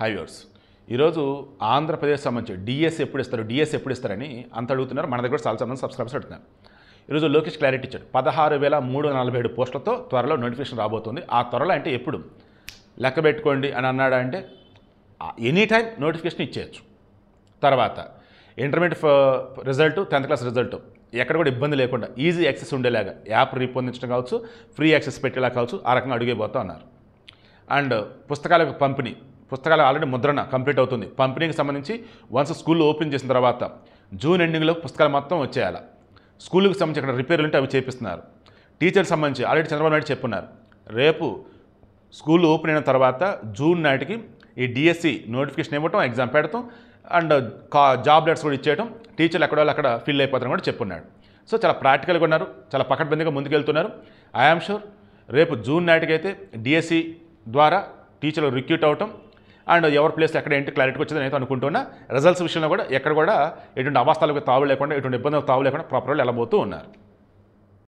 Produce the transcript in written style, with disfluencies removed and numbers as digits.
High viewers, ఈరోజు ఆంధ్రప్రదేశ్ సంబంధించి DS ఎప్పుడు ఇస్తారని అంత అడుగుతున్నారు. మన దగ్గర చాలా మంది సబ్స్క్రైబర్స్ అడుగుతున్నారు. ఈరోజు లోకేష్ క్లారిటీ ఇచ్చాడు. 16,347 పోస్టులతో త్వరలో నోటిఫికేషన్ రాబోతుంది. ఆ త్వరలో అంటే ఎప్పుడు లెక్క పెట్టుకోండి అని అన్నాడా అంటే ఎనీ టైం నోటిఫికేషన్ ఇచ్చేయచ్చు. తర్వాత intermediate result, 10th class result ఎక్కడ కూడా ఇబ్బంది లేకుండా ఈజీ యాక్సెస్ ఉండేలాగా యాప్ రూపొందించడం కావచ్చు, ఫ్రీ యాక్సెస్ పెట్టేలా కావచ్చు, ఆ రకంగా అడిగేపోతా ఉన్నారు. అండ్ పుస్తకాలకు పంపిణీ, పుస్తకాలు ఆల్రెడీ ముద్రణ కంప్లీట్ అవుతుంది. పంపిణీకి సంబంధించి వన్స్ స్కూల్ ఓపెన్ చేసిన తర్వాత జూన్ ఎండింగ్లో పుస్తకాలు మొత్తం వచ్చేయాలి. స్కూల్కి సంబంధించి అక్కడ రిపేర్లు ఉంటే అవి చేపిస్తున్నారు. టీచర్కి సంబంధించి ఆల్రెడీ చంద్రబాబు నాయుడు చెప్పున్నారు, రేపు స్కూల్ ఓపెన్ అయిన తర్వాత జూన్ నాటికి ఈ డిఎస్సి నోటిఫికేషన్ ఇవ్వటం, ఎగ్జామ్ పెడతాం అండ్ జాబ్ లెటర్స్ కూడా ఇచ్చేయటం, టీచర్లు ఎక్కడ వాళ్ళు అక్కడ ఫిల్ అయిపోతారని కూడా చెప్పున్నాడు. సో చాలా ప్రాక్టికల్గా ఉన్నారు, చాలా పకడ్బందీగా ముందుకెళ్తున్నారు. ఐఆమ్ షూర్ రేపు జూన్ నాటికైతే డిఎస్సి ద్వారా టీచర్లు రిక్రూట్ అవటం అండ్ ఎవరి ప్లేస్ ఎక్కడ ఏంటి క్లారిటీకి వచ్చిందని అయితే అనుకుంటున్నా. రిజల్ట్స్ విషయంలో కూడా ఎక్కడ కూడా ఎటువంటి అవాస్తాలకు తావు లేకుండా, ఎటువంటి ఇబ్బందులకు తావు లేకుండా ప్రాపర్గా వెళ్ళబోతూ ఉన్నారు.